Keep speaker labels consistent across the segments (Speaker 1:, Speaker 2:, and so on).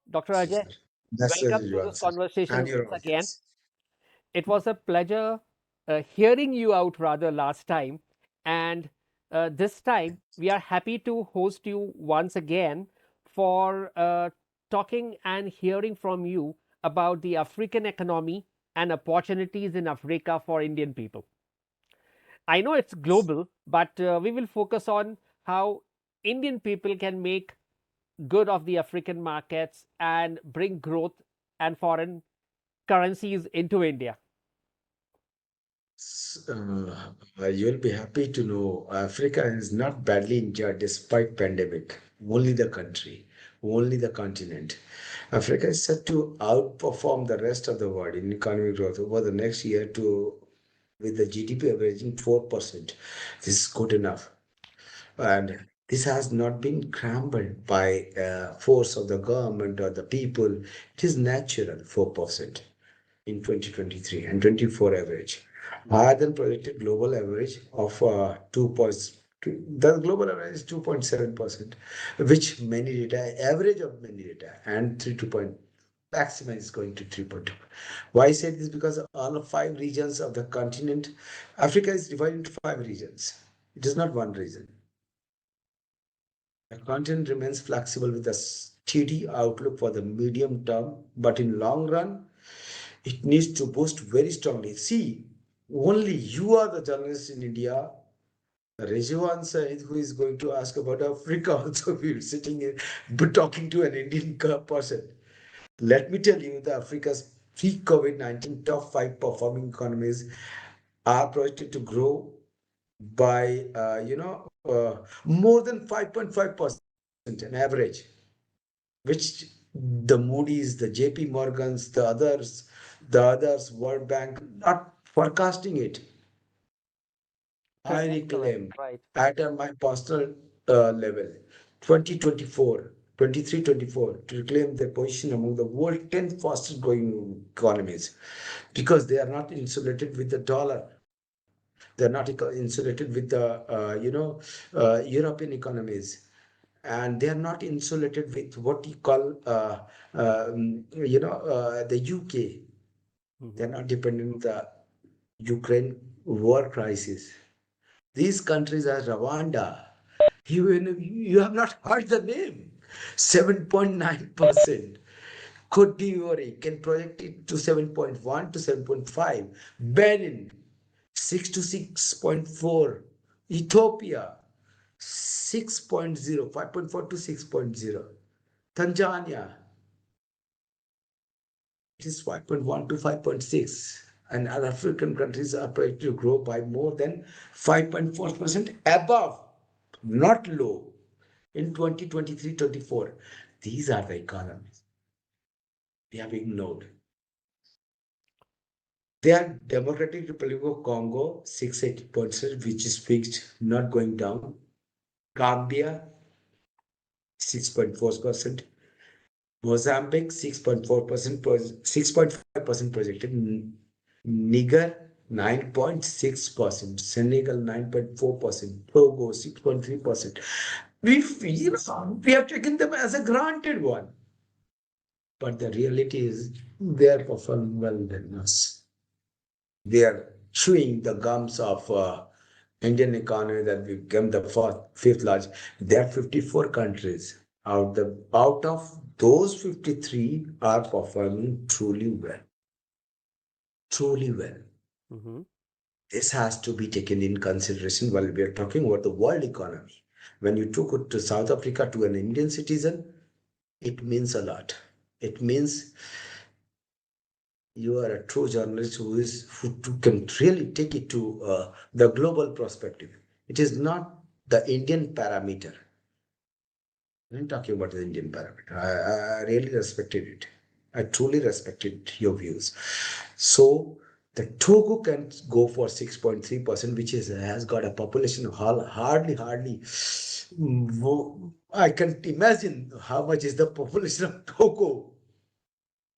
Speaker 1: Dr.
Speaker 2: Yes,
Speaker 1: Ajay,
Speaker 2: sir. That's
Speaker 1: welcome
Speaker 2: really
Speaker 1: to
Speaker 2: well,
Speaker 1: this
Speaker 2: sir. And
Speaker 1: conversation
Speaker 2: your
Speaker 1: once again.
Speaker 2: audience.
Speaker 1: It was a pleasure hearing you out rather last time. And this time, we are happy to host you once again for talking and hearing from you about the African economy and opportunities in Africa for Indian people. I know it's global, but we will focus on how Indian people can make good of the African markets and bring growth and foreign currencies into India.
Speaker 2: You'll be happy to know Africa is not badly injured despite pandemic. Only the country, only the continent. Africa is set to outperform the rest of the world in economic growth over the next year to with the GDP averaging 4%. This is good enough. And this has not been crumbled by force of the government or the people. It is natural 4% in 2023 and 24 average, higher than projected global average of 2.2. The global average is 2.7%, which many data, average of many data, and 3 2 point maximum is going to 3.2. Why I said this? Because all of five regions of the continent, Africa is divided into five regions. It is not one region. The continent remains flexible with a steady outlook for the medium term, but in long run, it needs to boost very strongly. See, only you are the journalist in India. Rejuan Said, who is going to ask about Africa, also we're sitting here but talking to an Indian person. Let me tell you, the Africa's pre-COVID-19 top five performing economies are projected to grow by, more than 5.5% an average, which the Moody's, the JP Morgans, the others, World Bank, not forecasting it. I
Speaker 1: Correct, correct,
Speaker 2: reclaim
Speaker 1: right.
Speaker 2: at my personal level, 2024, 23, 24, to reclaim their position among the world 10 fastest growing economies because they are not insulated with the dollar. They're not insulated with the, European economies, and they are not insulated with what you call the UK. They're
Speaker 1: Hmm.
Speaker 2: not dependent on the Ukraine war crisis. These countries are Rwanda. You have not heard the name. 7.9%. Cote d'Ivoire can project it to 7.1 to 7.5. Benin, 6 to 6.4. Ethiopia, 6.0, 5.4 to 6.0. Tanzania, it is 5.1 to 5.6. And other African countries are projected to grow by more than 5.4% above, not low, in 2023-24. These are the economies we have ignored. They are Democratic Republic of Congo, 6.8%, which is fixed, not going down. Gambia, 6.4%. Mozambique, 6.4%, 6.5% projected. Niger, 9.6%. Senegal, 9.4%. Togo, 6.3%. We have taken them as a granted one. But the reality is they are performing well than us. They are chewing the gums of Indian economy that became the fifth largest. There are 54 countries. Out of those 53 are performing truly well. Truly well.
Speaker 1: Hmm.
Speaker 2: This has to be taken in consideration while we are talking about the world economy. When you took it to South Africa to an Indian citizen, it means a lot. It means you are a true journalist who can really take it to the global perspective. It is not the Indian parameter. I'm talking about the Indian parameter. I really respected it. I truly respected your views. So the Togo can go for 6.3%, which has got a population of hardly. I can imagine how much is the population of Togo.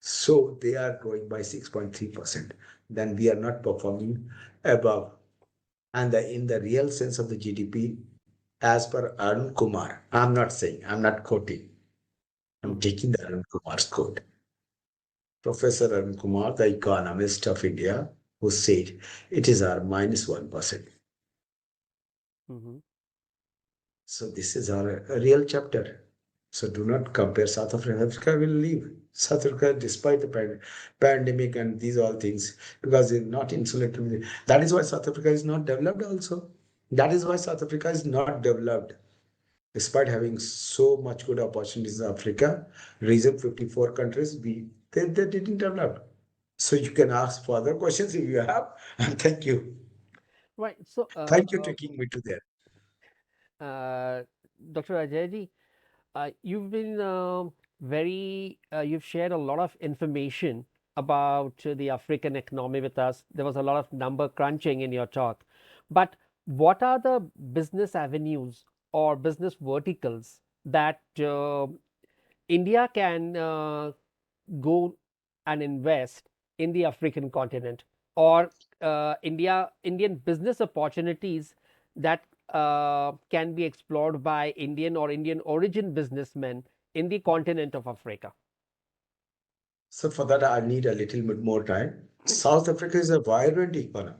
Speaker 2: So they are growing by 6.3%. Then we are not performing above. And in the real sense of the GDP, as per Arun Kumar, I'm not saying, I'm not quoting. I'm
Speaker 1: Mhm.
Speaker 2: taking the Arun Kumar's quote. Professor Arun Kumar, the economist of India, who said it is our minus 1%.
Speaker 1: Mhm.
Speaker 2: So this is our a real chapter. So do not compare South Africa. South Africa will leave. South Africa, despite the pandemic and these all things, because they're not insulated. That is why South Africa is not developed also. That is why South Africa is not developed. Despite having so much good opportunities in Africa, region 54 countries, they didn't develop. So you can ask further questions if you have. And thank you.
Speaker 1: Right. So,
Speaker 2: Thank you taking me to there.
Speaker 1: uh, Dr. Ajay ji, you've been you've shared a lot of information about the African economy with us. There was a lot of number crunching in your talk. But what are the business avenues or business verticals that India can go and invest in the African continent, or Indian business opportunities that can be explored by Indian or Indian origin businessmen in the continent of Africa.
Speaker 2: So for that, I need a little bit more time. South Africa is a vibrant economy.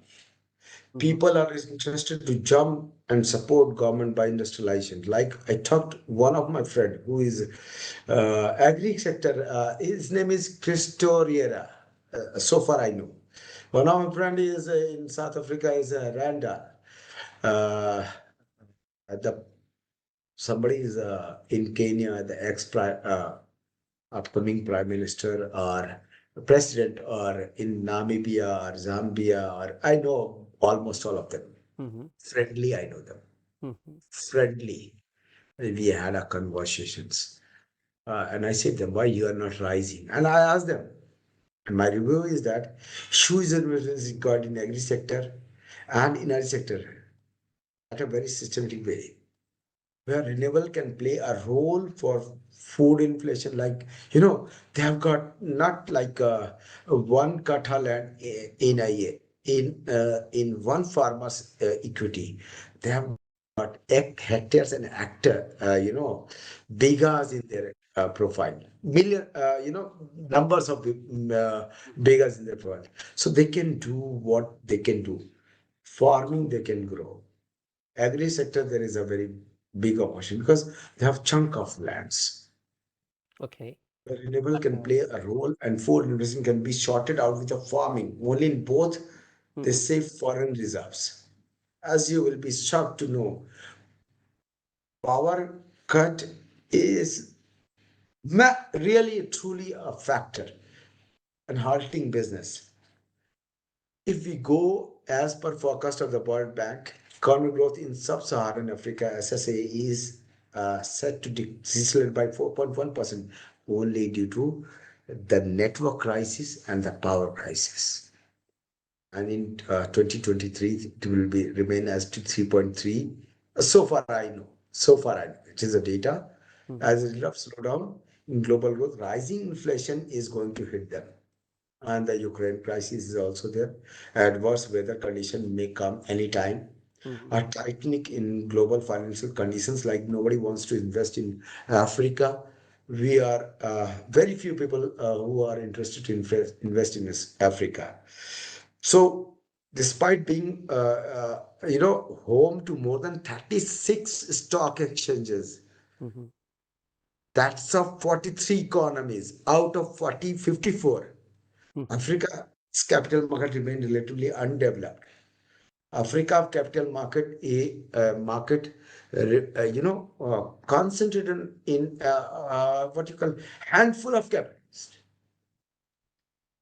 Speaker 1: Mhm.
Speaker 2: People are interested to jump and support government by industrialization. Like I talked, one of my friend who is agri sector, his name is Christoriera. So far I know. One of my friend is in South Africa is Randa. Uh, the somebody is in Kenya, the upcoming prime minister or president, or in Namibia or Zambia, or I know almost all of them.
Speaker 1: Mhm.
Speaker 2: Friendly, I know them.
Speaker 1: Mhm.
Speaker 2: Friendly. We had our conversations. And I said them, why you are not rising? And I asked them. And my review is that huge investments got in agri sector and in agri sector at a very systematic way, where renewable can play a role for food inflation. Like, they have got not like one kattha land in a year, in one farmer's equity. They have got hectares and acre, bigas in their profile. Million, numbers of bigas in their profile. So they can do what they can do. Farming, they can grow. Agri sector, there is a very big opportunity because they have chunk of lands.
Speaker 1: Okay.
Speaker 2: The renewable can play a role, and food nutrition can be sorted out with the farming. Only in both they
Speaker 1: Mhm.
Speaker 2: save foreign reserves. As you will be shocked to know, power cut is really truly a factor in halting business. If we go as per forecast of the World Bank, economic growth in sub-Saharan Africa (SSA) is set to decelerate by 4.1%, only due to the network crisis and the power crisis. And in 2023, it will be remain as to 3.3. So far I know. So far I know. It is the data.
Speaker 1: Mhm.
Speaker 2: As a result of slowdown in global growth, rising inflation is going to hit them, and the Ukraine crisis is also there. Adverse weather condition may come anytime.
Speaker 1: Mhm.
Speaker 2: A tightening in global financial conditions, like nobody wants to invest in Africa. We are very few people who are interested to invest in this Africa. So, despite being home to more than 36 stock exchanges,
Speaker 1: Mhm.
Speaker 2: that's of 43 economies out of 54.
Speaker 1: Mhm.
Speaker 2: Africa's capital market remained relatively undeveloped. Africa capital market concentrated in what you call handful of capitalists.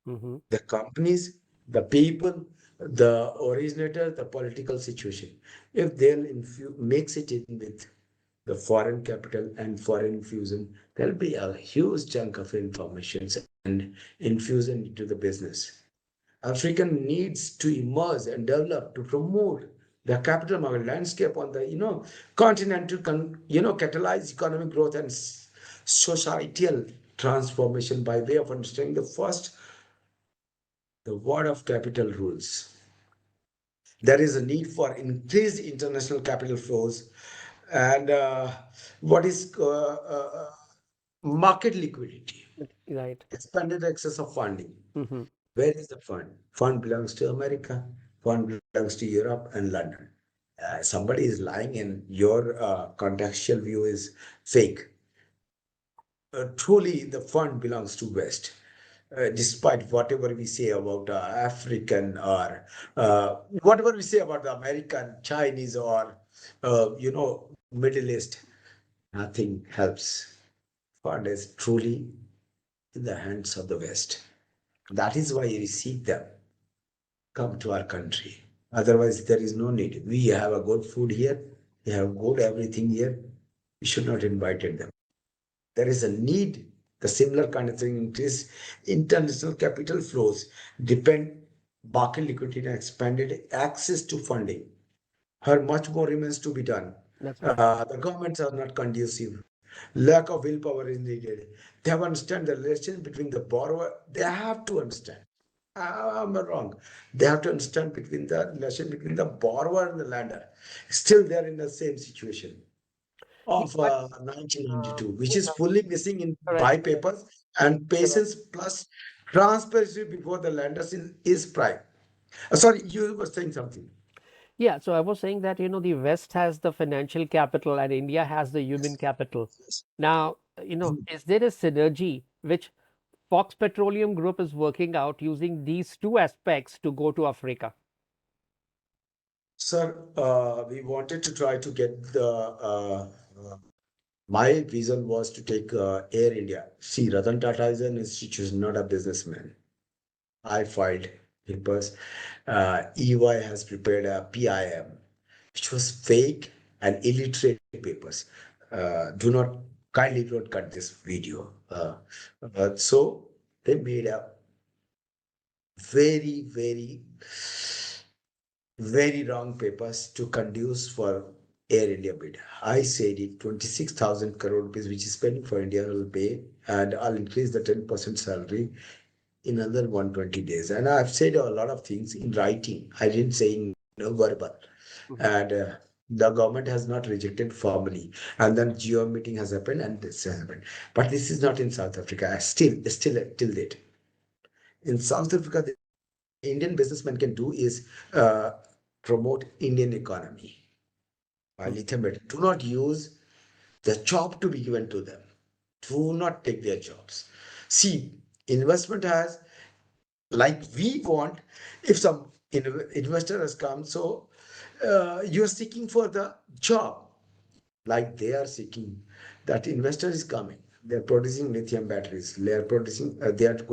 Speaker 1: Mhm.
Speaker 2: The companies, the people, the originator, the political situation. If they'll mix it in with the foreign capital and foreign infusion, there'll be a huge chunk of informations and infusion into the business. African needs to emerge and develop to promote the capital market landscape on the continent to catalyze economic growth and societal transformation by way of understanding the first, the word of capital rules. There is a need for increased international capital flows, and what is Market liquidity,
Speaker 1: Right.
Speaker 2: expanded access of funding.
Speaker 1: Hmm.
Speaker 2: Where is the fund? Fund belongs to America. Fund belongs to Europe and London. Somebody is lying and your contextual view is fake. Truly, the fund belongs to West. Despite whatever we say about African or whatever we say about the American, Chinese, or Middle East, nothing helps. Fund is truly in the hands of the West. That is why we seek them come to our country. Otherwise, there is no need. We have a good food here. We have good everything here. We should not invite them. There is a need. The similar kind of thing is international capital flows depend market liquidity and expanded access to funding. Her much more remains to be done.
Speaker 1: That's right.
Speaker 2: The governments are not conducive. Lack of willpower is needed. They have to understand the relation between the borrower. They have to understand. I'm not wrong. They have to understand between the relation between the borrower and the lender. Still, they are in the same situation
Speaker 1: Yeah,
Speaker 2: of
Speaker 1: but
Speaker 2: 1992, which
Speaker 1: you
Speaker 2: is
Speaker 1: know,
Speaker 2: fully missing in
Speaker 1: correct,
Speaker 2: buy
Speaker 1: correct,
Speaker 2: papers and
Speaker 1: correct.
Speaker 2: patience plus transparency before the lenders is prime. Sorry, you were saying something.
Speaker 1: Yeah, so I was saying that, the West has the financial capital and India has the human
Speaker 2: Yes.
Speaker 1: capital.
Speaker 2: Yes.
Speaker 1: Now, is there a synergy which Fox Petroleum Group is working out using these two aspects to go to Africa?
Speaker 2: Sir, we wanted to try to get my vision was to take Air India. See, Ratan Tata is an institution, not a businessman. I filed papers. EY has prepared a PIM, which was fake and illiterate papers. Kindly don't cut this video. So they made a very, very, very wrong papers to conduce for Air India bid. I said it 26,000 crore rupees, which is spending for India, will pay, and I'll increase the 10% salary in another 120 days. And I've said a lot of things in writing. I didn't say in verbal.
Speaker 1: Mhm.
Speaker 2: And the government has not rejected formally. And then GEO meeting has happened and this has happened. But this is not in South Africa. Still till date. In South Africa, the Indian businessman can do is promote Indian economy.
Speaker 1: Mhm.
Speaker 2: Lithium battery. Do not use the job to be given to them. Do not take their jobs. See, investment has like we want if some investor has come so you're seeking for the job like they are seeking that investor is coming they're producing lithium batteries they are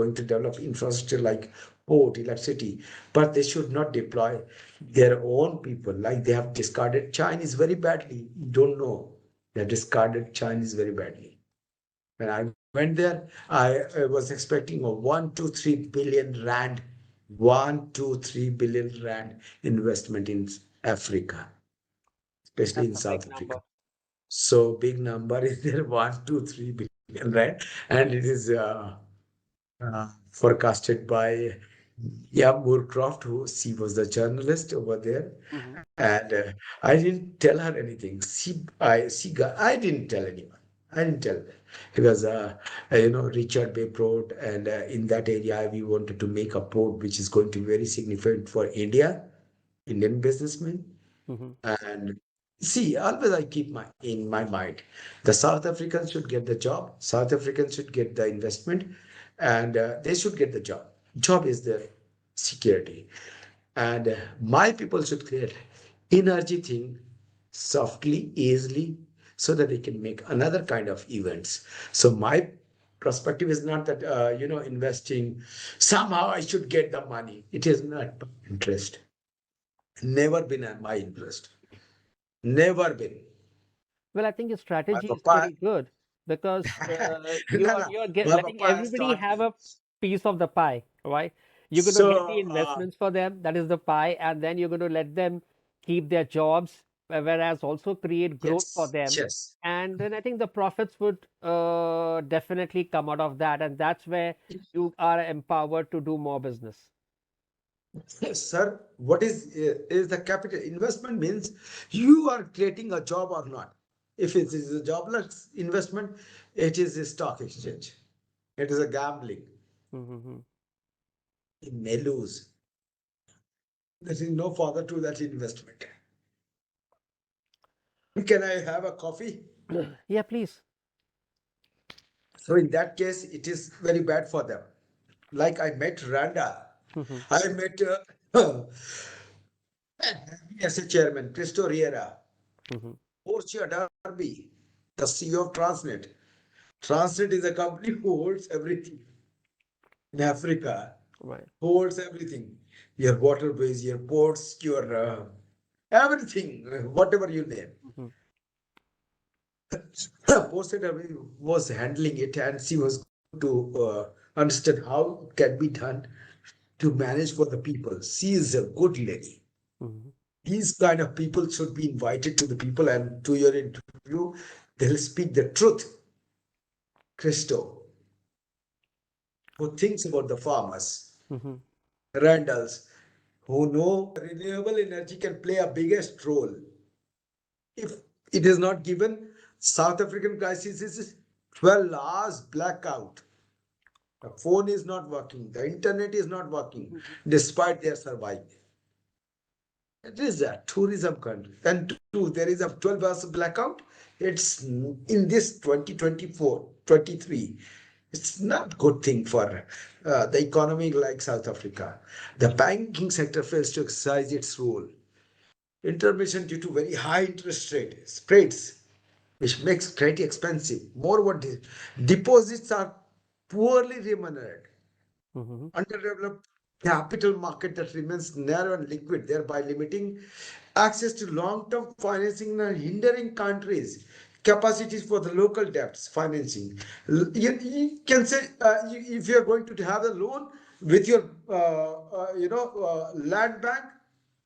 Speaker 2: going to develop infrastructure like port electricity but they should not deploy their own people like they have discarded Chinese very badly you don't know they have discarded Chinese very badly when I went there, I was expecting a 1 to 3 billion rand, 1 to 3 billion rand investment in Africa, especially in
Speaker 1: That's a big
Speaker 2: South Africa.
Speaker 1: number.
Speaker 2: So big number is there, 1 to 3 billion rand, and it is forecasted by Moorcroft, who she was the journalist over there,
Speaker 1: Hmm.
Speaker 2: and I didn't tell her anything. I didn't tell anyone. I didn't tell them because Richard Bay Port, and in that area we wanted to make a port which is going to be very significant for Indian businessmen.
Speaker 1: Hmm.
Speaker 2: And see, always I keep in my mind, the South Africans should get the job, South Africans should get the investment, and they should get the job. Job is the security, and my people should create energy thing softly, easily, so that they can make another kind of events. So my perspective is not that investing somehow I should get the money. It is not my interest. Never been my interest. Never been.
Speaker 1: Well, I think your
Speaker 2: My
Speaker 1: strategy is
Speaker 2: papa,
Speaker 1: pretty good because you
Speaker 2: no,
Speaker 1: are
Speaker 2: no,
Speaker 1: you are
Speaker 2: my
Speaker 1: letting
Speaker 2: papa has
Speaker 1: everybody
Speaker 2: taught
Speaker 1: have
Speaker 2: me.
Speaker 1: a piece of the pie, right? You're going to get the
Speaker 2: So,
Speaker 1: investments for them, that is the pie, and then you're going to let them keep their jobs, whereas also create growth for
Speaker 2: yes,
Speaker 1: them.
Speaker 2: yes.
Speaker 1: And then I think the profits would definitely come out of that, and that's where you are empowered to do more business.
Speaker 2: Yes, sir, what is the capital investment means you are creating a job or not. If it is a jobless investment, it is a stock exchange. It is a gambling.
Speaker 1: Mm-hmm.
Speaker 2: It may lose. There is no father to that investment. Can I have a coffee?
Speaker 1: Yeah, please.
Speaker 2: So in that case, it is very bad for them. Like I met Randa.
Speaker 1: Mm-hmm.
Speaker 2: I met as a chairman, Cristo Riera,
Speaker 1: Mm-hmm.
Speaker 2: Portia Derby, the CEO of Transnet. Transnet is a company who holds everything in Africa,
Speaker 1: Right.
Speaker 2: holds everything. Your waterways, your ports, your everything, whatever you name.
Speaker 1: Mm-hmm.
Speaker 2: Portia Derby was handling it, and she was good to understand how it can be done to manage for the people. She is a good lady.
Speaker 1: Mm-hmm.
Speaker 2: These kind of people should be invited to the people and to your interview. They'll speak the truth. Christo, who thinks about the farmers,
Speaker 1: Mm-hmm.
Speaker 2: Randalls, who know renewable energy can play a biggest role. If it is not given, South African crisis is 12 hours blackout. The phone is not working, the internet is not working,
Speaker 1: Mm-hmm.
Speaker 2: despite their surviving. It is a tourism country. And two, there is a 12 hours blackout. It's in this 2024, 23. It's not good thing for the economy like South Africa. The banking sector fails to exercise its role. Intervention due to very high interest rate spreads, which makes credit expensive. Moreover, deposits are poorly remunerated.
Speaker 1: Mm-hmm.
Speaker 2: Underdeveloped capital market that remains narrow and liquid, thereby limiting access to long-term financing and hindering countries' capacities for the local debts financing. You can say if you are going to have a loan with your land bank,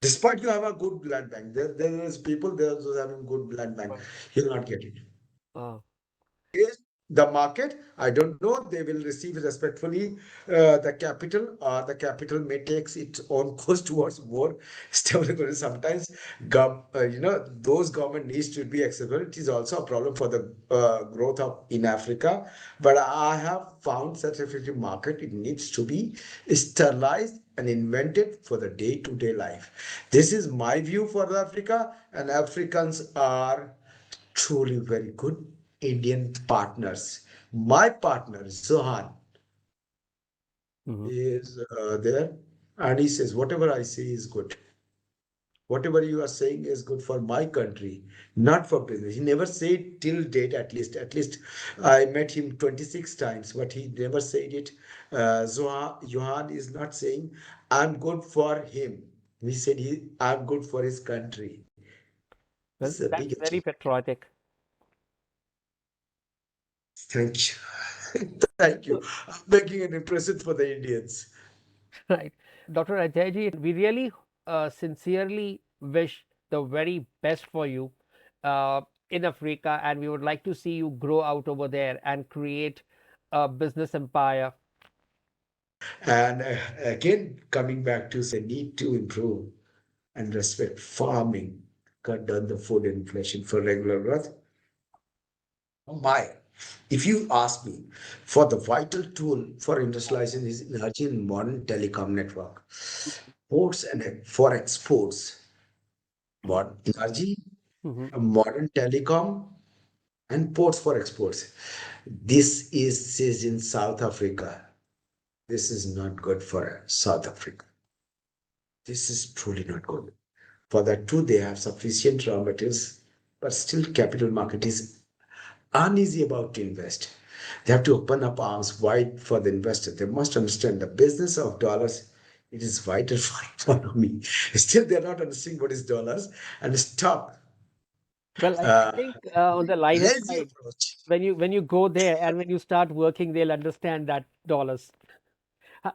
Speaker 2: despite you have a good land bank, there is people there also having good land bank,
Speaker 1: Right.
Speaker 2: you'll not get it
Speaker 1: Uh,
Speaker 2: is the market. I don't know. They will receive respectfully the capital, or the capital may takes its own course towards more stable economy. Sometimes, those government needs to be accessible. It is also a problem for the growth of in Africa. But I have found such a market. It needs to be sterilized and invented for the day-to-day life. This is my view for Africa, and Africans are truly very good Indian partners. My partner, Zohan,
Speaker 1: mm-hmm.
Speaker 2: is there, and he says, whatever I say is good. Whatever you are saying is good for my country, not for business. He never said till date, at least. At least I met him 26 times, but he never said it. Johan is not saying, I'm good for him. He said, I'm good for his country. This
Speaker 1: Well,
Speaker 2: is a big
Speaker 1: that's very
Speaker 2: achievement.
Speaker 1: patriotic.
Speaker 2: Thank you. Thank you.
Speaker 1: So,
Speaker 2: I'm making an impression for the Indians.
Speaker 1: right. Dr. Ajayji, we really sincerely wish the very best for you uh, in Africa, and we would like to see you grow out over there and create a business empire.
Speaker 2: And again, coming back to say, need to improve and respect farming, cut down the food inflation for regular growth. Oh my, if you ask me, for the vital tool for industrialization is energy in modern telecom network, ports and for exports, modern energy,
Speaker 1: Hmm.
Speaker 2: modern telecom, and ports for exports. This is in South Africa. This is not good for South Africa. This is truly not good. For that too, they have sufficient raw materials, but still capital market is uneasy about to invest. They have to open up arms wide for the investor. They must understand the business of dollars. It is vital for economy. Still, they're not understanding what is dollars and stop
Speaker 1: Well, I
Speaker 2: uh,
Speaker 1: think on the lighter
Speaker 2: lazy
Speaker 1: side,
Speaker 2: approach.
Speaker 1: when you go there and when you start working, they'll understand that dollars, ho-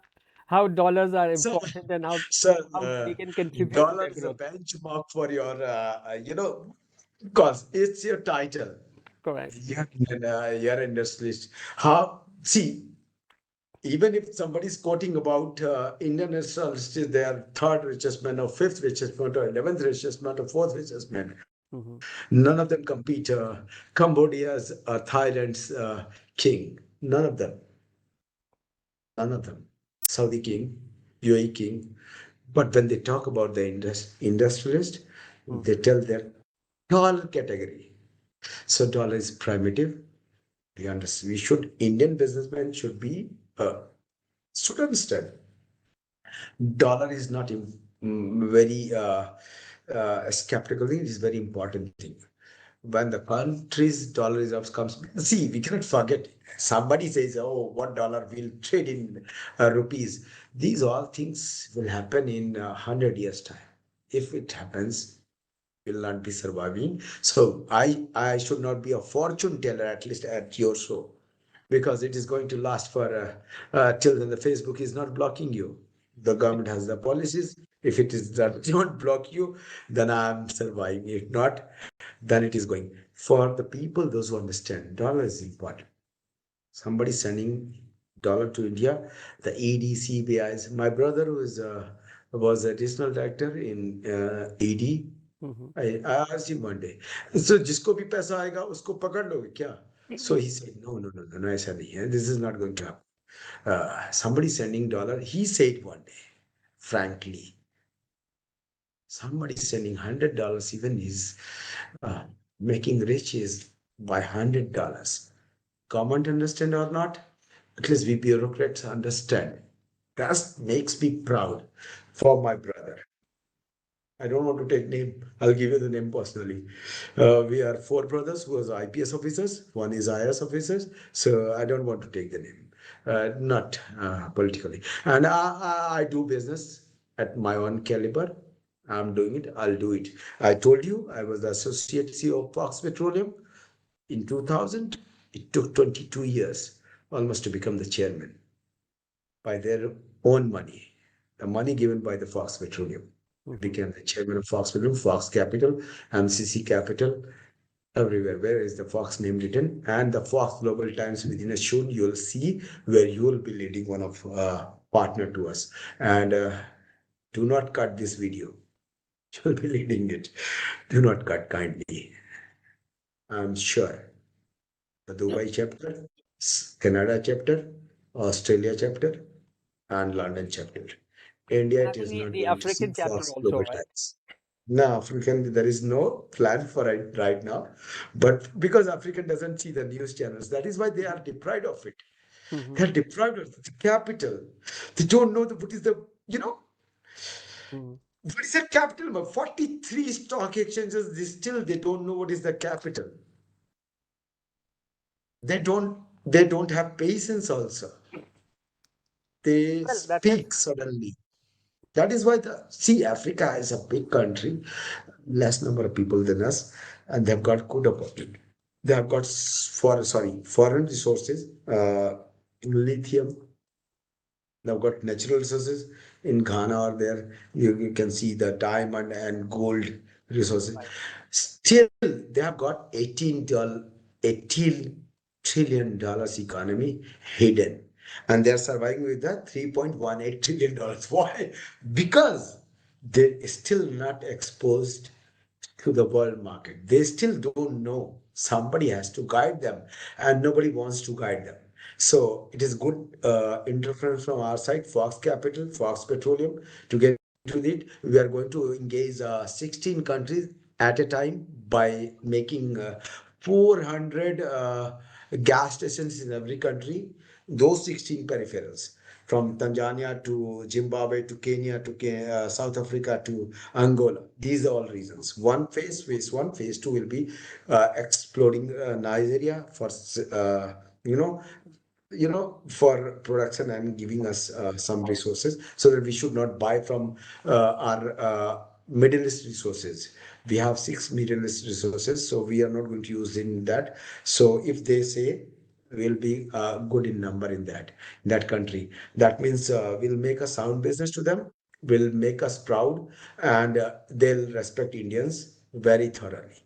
Speaker 1: how dollars are
Speaker 2: So,
Speaker 1: important and
Speaker 2: so
Speaker 1: how they can contribute to
Speaker 2: dollar
Speaker 1: their
Speaker 2: is a
Speaker 1: growth.
Speaker 2: benchmark for your, because it's your title.
Speaker 1: Correct.
Speaker 2: You're an industrialist. How, see, even if somebody is quoting about Indian industrialists, they are third richest man or fifth richest man or 11th richest man or fourth richest man.
Speaker 1: Mm-hmm.
Speaker 2: None of them compete Cambodia's or Thailand's king. None of them. None of them. Saudi king, UAE king. But when they talk about the industrialist, they
Speaker 1: Mm-hmm.
Speaker 2: tell their dollar category. So dollar is primitive. We understand. We should Indian businessmen should understand dollar is not very skeptical thing. It is very important thing. When the country's dollar reserves comes, see, we cannot forget. Somebody says, "Oh, what dollar will trade in rupees?" These all things will happen in 100 years' time. If it happens, will not be surviving. So I should not be a fortune teller at least at your show because it is going to last for till then the Facebook is not blocking you. The government has the policies. If it is that don't block you, then I'm surviving. If not, then it is going. For the people, those who understand, dollar is important. Somebody sending dollar to India, the ED, CBIs. My brother was additional director in ED.
Speaker 1: Mm-hmm.
Speaker 2: I asked him one day, so जिसको भी पैसा आएगा उसको पकड़ लोगे क्या? So he said, no, no, no, no, no, ऐसा नहीं है. This is not going to happen. Somebody sending dollar. He said one day, frankly, somebody sending $100 even is uh, making riches by $100. Government understand or not? At least we bureaucrats understand. That makes me proud for my brother. I don't want to take name. I'll give you the name personally. We are four brothers who are IPS officers. One is IS officers. So I don't want to take the name. Not politically. And I do business at my own caliber. I'm doing it. I'll do it. I told you I was the associate CEO of Fox Petroleum in 2000. It took 22 years almost to become the chairman by their own money, the money given by the Fox Petroleum. I
Speaker 1: Mm-hmm.
Speaker 2: became the chairman of Fox Petroleum, Fox Capital, MCC Capital, everywhere. Where is the Fox name written? And the Fox Global Times within a soon you'll see where you will be leading one of partner to us. And do not cut this video. You'll be leading it. Do not cut kindly. I'm sure. The Dubai chapter, Canada chapter, Australia chapter, and London chapter. India,
Speaker 1: And I
Speaker 2: it is
Speaker 1: think
Speaker 2: not
Speaker 1: the
Speaker 2: going to see
Speaker 1: African chapter
Speaker 2: Fox
Speaker 1: also,
Speaker 2: Global
Speaker 1: right?
Speaker 2: Times. No, African, there is no plan for it right now. But because African doesn't see the news channels, that is why they are deprived of it.
Speaker 1: Mm-hmm.
Speaker 2: They are deprived of the capital. They don't know what is
Speaker 1: Mm-hmm.
Speaker 2: what is the capital? 43 stock exchanges, they don't know what is the capital. They don't have patience also. They
Speaker 1: Well, that is.
Speaker 2: speak suddenly. That is why Africa is a big country, less number of people than us, and they've got good opportunity. They have got foreign resources, lithium. They've got natural resources in Ghana or there. You can see the diamond and gold resources.
Speaker 1: Right.
Speaker 2: Still, they have got $18 trillion economy hidden. And they're surviving with the $3.18 trillion. Why? Because they're still not exposed to the world market. They still don't know. Somebody has to guide them, and nobody wants to guide them. So it is good interference from our side, Fox Capital, Fox Petroleum, to get into it. We are going to engage 16 countries at a time by making 400 gas stations in every country, those 16 peripherals from Tanzania to Zimbabwe to Kenya to South Africa to Angola. These are all reasons. Phase one, phase two will be exploring Nigeria for you know for production and giving us some resources so that we should not buy from our Middle East resources. We have six Middle East resources, so we are not going to use in that. So if they say we'll be good in number in that country, that means we'll make a sound business to them, will make us proud, and they'll respect Indians very thoroughly,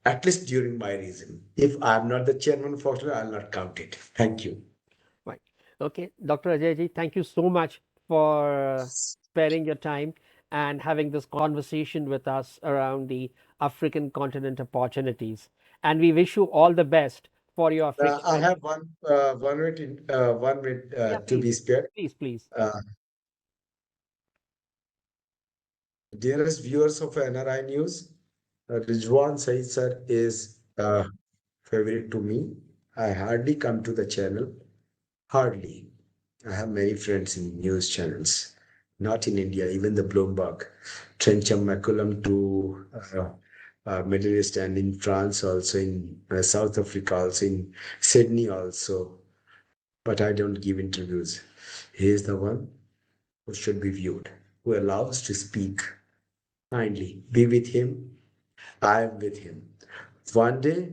Speaker 2: at least during my reign. If I'm not the chairman of Foxtrot, I'll not count it. Thank you.
Speaker 1: Right. Okay, Dr. Ajay ji, thank you so much for sparing your time. and having this conversation with us around the African continent opportunities. And we wish you all the best for your African
Speaker 2: I have
Speaker 1: journey.
Speaker 2: one minute
Speaker 1: Yeah,
Speaker 2: to
Speaker 1: please,
Speaker 2: be spared.
Speaker 1: please, please.
Speaker 2: Uh, Dearest viewers of NRI News, Rizwan Said sir is favorite to me. I hardly come to the channel, hardly. I have many friends in news channels, not in India, even the Bloomberg, Trencham McCullum to Middle East and in France also, in South Africa also, in Sydney also. But I don't give interviews. He is the one who should be viewed, who allows to speak kindly. Be with him. I am with him. One day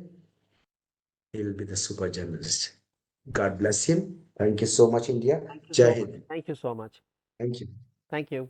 Speaker 2: he will be the super journalist. God bless him. Thank you so much, India.
Speaker 1: Thank you
Speaker 2: Jai
Speaker 1: so much.
Speaker 2: Hind.
Speaker 1: Thank you so much.
Speaker 2: Thank you.
Speaker 1: Thank you.